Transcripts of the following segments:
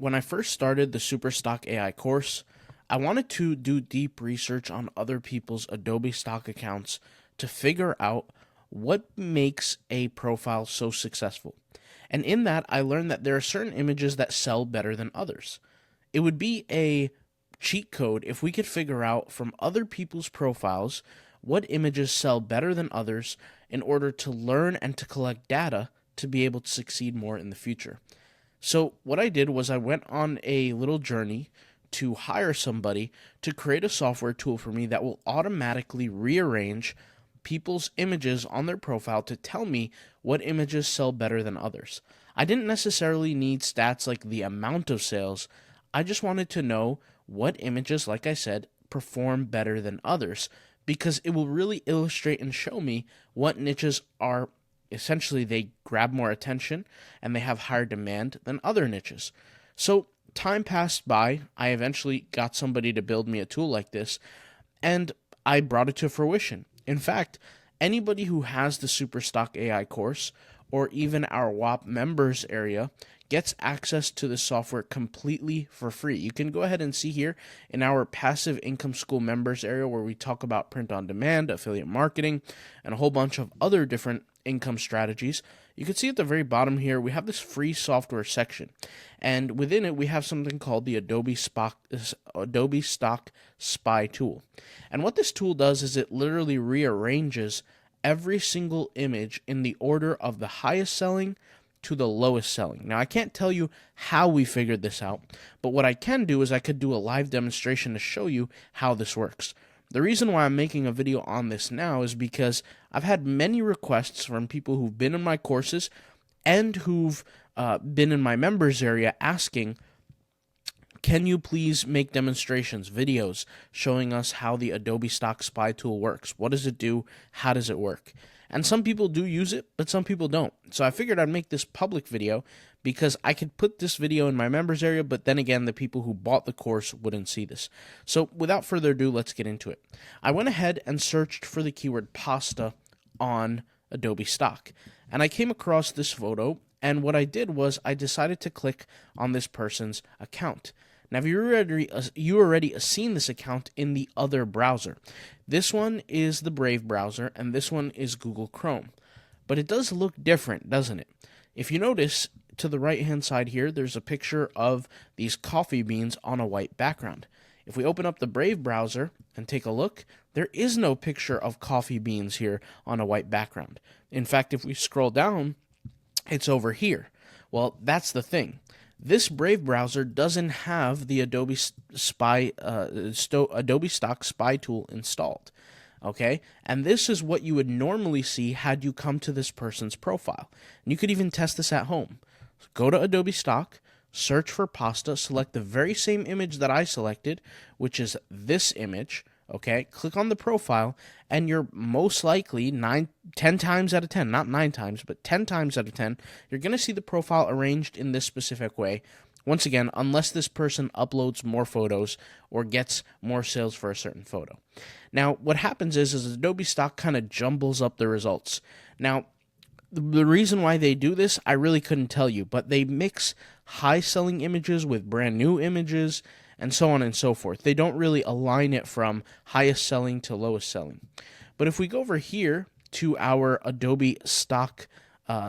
When I first started the Superstock AI course, I wanted to do deep research on other people's Adobe Stock accounts to figure out what makes a profile so successful. And in that, I learned that there are certain images that sell better than others. It would be a cheat code if we could figure out from other people's profiles what images sell better than others in order to learn and to collect data to be able to succeed more in the future. So what I did was I went on a little journey to hire somebody to create a software tool for me that will automatically rearrange people's images on their profile to tell me what images sell better than others. I didn't necessarily need stats like the amount of sales. I just wanted to know what images, like I said, perform better than others because it will really illustrate and show me what niches are essentially they grab more attention and they have higher demand than other niches. So time passed by. I eventually got somebody to build me a tool like this, and I brought it to fruition. In fact, anybody who has the Superstock AI course or even our WAP members area gets access to the software completely for free. You can go ahead and see here in our passive income school members area where we talk about print on demand, affiliate marketing, and a whole bunch of other different income strategies. You can see at the very bottom here, we have this free software section. And within it, we have something called the Adobe Stock Spy tool. And what this tool does is it literally rearranges every single image in the order of the highest selling to the lowest selling. Now, I can't tell you how we figured this out, but what I can do is I could do a live demonstration to show you how this works. The reason why I'm making a video on this now is because I've had many requests from people who've been in my courses and who've been in my members area asking, can you please make demonstrations, videos, showing us how the Adobe Stock Spy tool works? What does it do? How does it work? And some people do use it, but some people don't. So I figured I'd make this public video because I could put this video in my members area, but then again, the people who bought the course wouldn't see this. So without further ado, let's get into it. I went ahead and searched for the keyword pasta on Adobe Stock, and I came across this photo, and what I did was I decided to click on this person's account. Now, you already seen this account in the other browser. This one is the Brave browser, and this one is Google Chrome. But it does look different, doesn't it? If you notice, to the right-hand side here, there's a picture of these coffee beans on a white background. If we open up the Brave browser and take a look, there is no picture of coffee beans here on a white background. In fact, if we scroll down, it's over here. Well, that's the thing. This Brave browser doesn't have the Adobe Stock Spy tool installed, okay? And this is what you would normally see had you come to this person's profile. And you could even test this at home. Go to Adobe Stock, search for pasta, select the very same image that I selected, which is this image, okay? Click on the profile, and you're most likely 10 times out of 10, not 9 times, but 10 times out of 10, you're going to see the profile arranged in this specific way. Once again, unless this person uploads more photos or gets more sales for a certain photo. Now, what happens is Adobe Stock kind of jumbles up the results. Now, the reason why they do this, I really couldn't tell you, but they mix high-selling images with brand-new images, and so on and so forth. They don't really align it from highest selling to lowest selling. But if we go over here to our Adobe Stock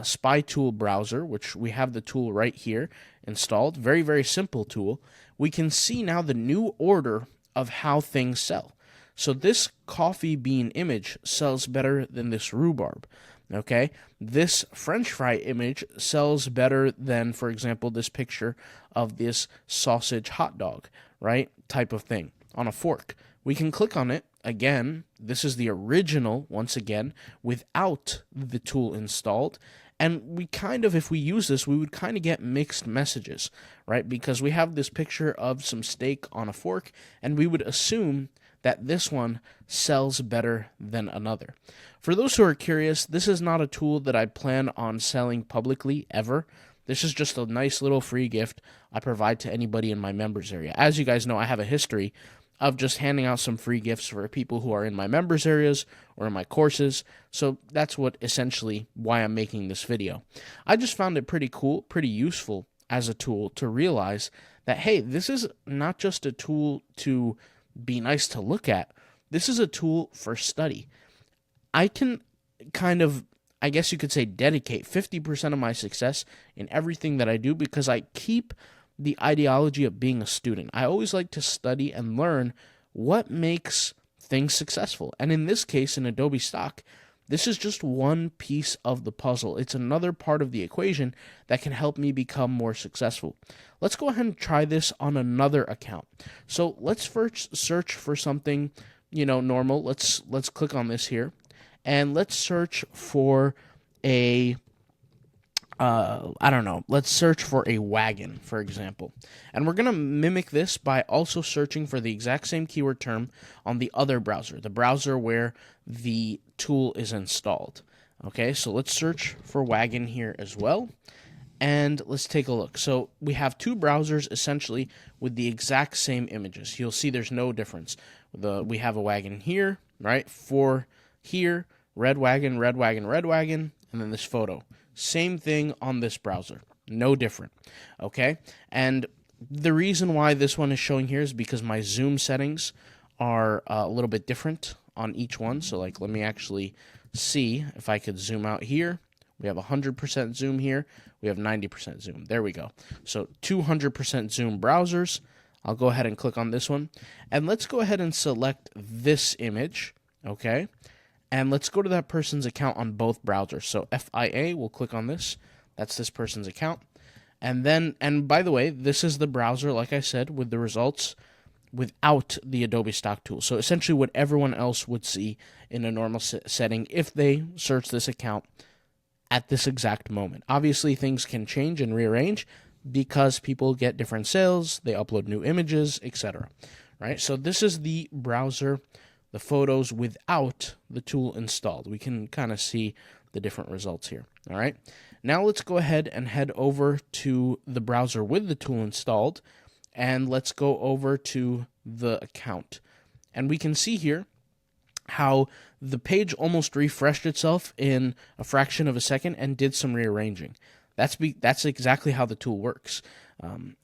Spy tool browser, which we have the tool right here installed, very, very simple tool, we can see now the new order of how things sell. So this coffee bean image sells better than this rhubarb. Okay, this French fry image sells better than, for example, this picture of this sausage hot dog, right? Type of thing on a fork. We can click on it. Again, this is the original, once again, without the tool installed. And we kind of, if we use this, we would kind of get mixed messages, right? Because we have this picture of some steak on a fork, and we would assume that this one sells better than another. For those who are curious, this is not a tool that I plan on selling publicly ever. This is just a nice little free gift I provide to anybody in my members area. As you guys know, I have a history of just handing out some free gifts for people who are in my members areas or in my courses. So that's what essentially why I'm making this video. I just found it pretty cool, pretty useful, as a tool to realize that, hey, this is not just a tool to be nice to look at. This is a tool for study. I can kind of, I guess you could say, dedicate 50% of my success in everything that I do because I keep the ideology of being a student. I always like to study and learn what makes things successful. And in this case, in Adobe Stock, this is just one piece of the puzzle. It's another part of the equation that can help me become more successful. Let's go ahead and try this on another account. So let's first search for something, normal. Let's click on this here, and let's search for a I don't know, let's search for a wagon, for example. And we're going to mimic this by also searching for the exact same keyword term on the other browser, the browser where the tool is installed. Okay, so let's search for wagon here as well. And let's take a look. So we have two browsers essentially with the exact same images. You'll see there's no difference. We have a wagon here, right? For here, red wagon, red wagon, red wagon, and then this photo. Same thing on this browser, no different, okay? And the reason why this one is showing here is because my zoom settings are a little bit different on each one. So like, let me actually see if I could zoom out here. We have 100% zoom here. We have 90% zoom. There we go. So 200% zoom browsers. I'll go ahead and click on this one. And let's go ahead and select this image, okay? And let's go to that person's account on both browsers. So FIA, we'll click on this. That's this person's account. And by the way, this is the browser, like I said, with the results without the Adobe Stock tool. So essentially what everyone else would see in a normal setting if they search this account at this exact moment. Obviously, things can change and rearrange because people get different sales, they upload new images, etc. Right? So this is the browser, the photos without the tool installed. We can kind of see the different results here. All right. Now let's go ahead and head over to the browser with the tool installed, and let's go over to the account. And we can see here how the page almost refreshed itself in a fraction of a second and did some rearranging. That's exactly how the tool works.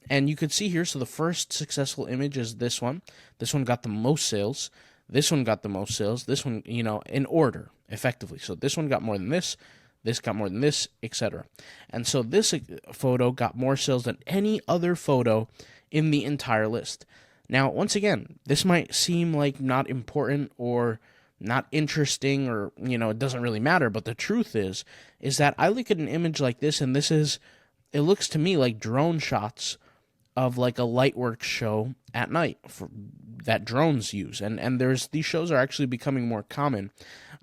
And you could see here, so the first successful image is this one. This one got the most sales. This one got the most sales. This one, in order, effectively. So this one got more than this got more than this, etc. And so this photo got more sales than any other photo in the entire list. Now, once again, this might seem like not important or not interesting, or, it doesn't really matter, but the truth is that I look at an image like this, and it looks to me like drone shots of like a Lightworks show at night that drones use. And these shows are actually becoming more common,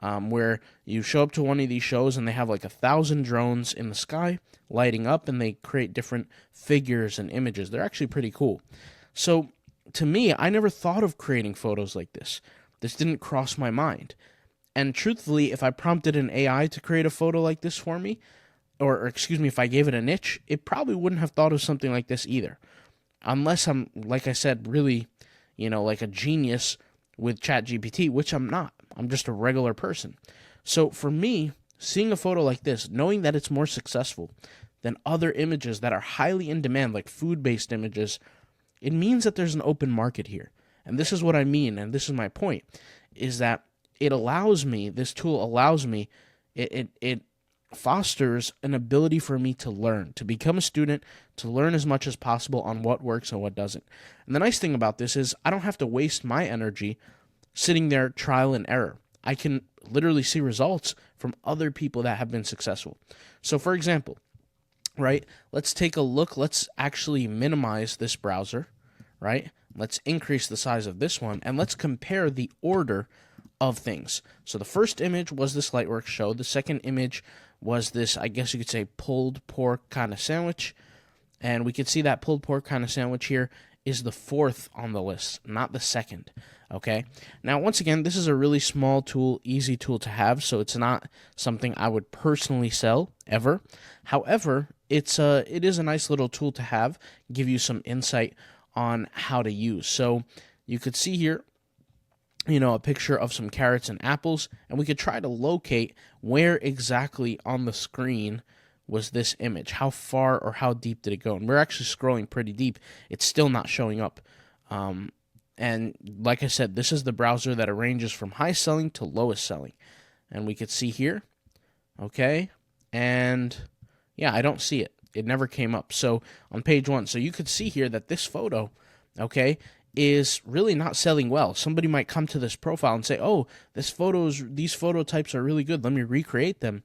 where you show up to one of these shows and they have like 1,000 drones in the sky lighting up, and they create different figures and images. They're actually pretty cool. So to me, I never thought of creating photos like this. This didn't cross my mind. And truthfully, if I prompted an AI to create a photo like this for me, or excuse me, if I gave it a niche, it probably wouldn't have thought of something like this either. Unless I'm, like I said, really, like a genius with ChatGPT, which I'm not. I'm just a regular person. So for me, seeing a photo like this, knowing that it's more successful than other images that are highly in demand, like food-based images, it means that there's an open market here. And this is what I mean, and this is my point, is that this tool allows me, it fosters an ability for me to learn, to become a student, to learn as much as possible on what works and what doesn't. And the nice thing about this is I don't have to waste my energy sitting there trial and error. I can literally see results from other people that have been successful. So for example, right, let's take a look. Let's actually minimize this browser, right? Let's increase the size of this one, and let's compare the order of things. So the first image was this Lightworks show. The second image was this, I guess you could say, pulled pork kind of sandwich. And we could see that pulled pork kind of sandwich here is the fourth on the list, not the second. Okay. Now, once again, this is a really small tool, easy tool to have, so it's not something I would personally sell ever. However, it is a nice little tool to have, give you some insight on how to use. So you could see here, a picture of some carrots and apples, and we could try to locate where exactly on the screen was this image? How far or how deep did it go? And we're actually scrolling pretty deep. It's still not showing up. And like I said, this is the browser that arranges from high selling to lowest selling. And we could see here, okay, and yeah, I don't see it. It never came up. So on page 1, so you could see here that this photo, okay, is really not selling well. Somebody might come to this profile and say, oh, these photo types are really good. Let me recreate them.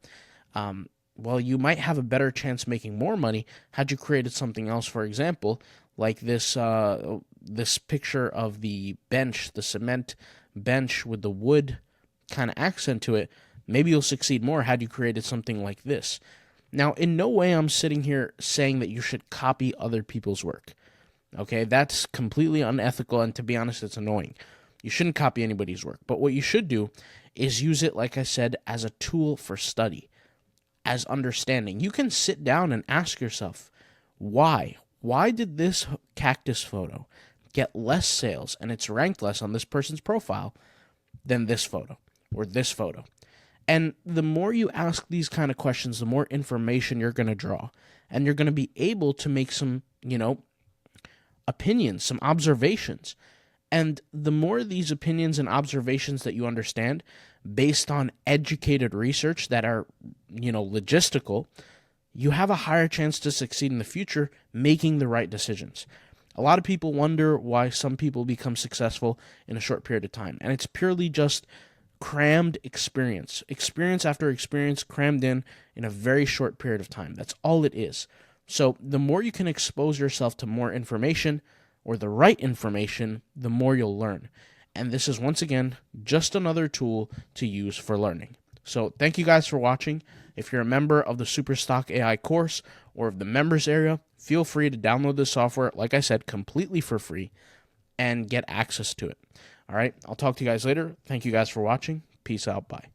Well, you might have a better chance making more money had you created something else, for example, like this this picture of the bench, the cement bench with the wood kind of accent to it. Maybe you'll succeed more had you created something like this. Now, in no way I'm sitting here saying that you should copy other people's work. Okay, that's completely unethical, and to be honest, it's annoying. You shouldn't copy anybody's work. But what you should do is use it, like I said, as a tool for study, as understanding. You can sit down and ask yourself, why? Why did this cactus photo get less sales and it's ranked less on this person's profile than this photo or this photo? And the more you ask these kind of questions, the more information you're going to draw. And you're going to be able to make some, opinions, some observations. And the more these opinions and observations that you understand based on educated research that are, logistical, you have a higher chance to succeed in the future making the right decisions. A lot of people wonder why some people become successful in a short period of time. And it's purely just crammed experience after experience crammed in a very short period of time. That's all it is. So the more you can expose yourself to more information or the right information, the more you'll learn. And this is, once again, just another tool to use for learning. So thank you guys for watching. If you're a member of the MicroStock AI course or of the members area, feel free to download this software, like I said, completely for free and get access to it. All right, I'll talk to you guys later. Thank you guys for watching. Peace out. Bye.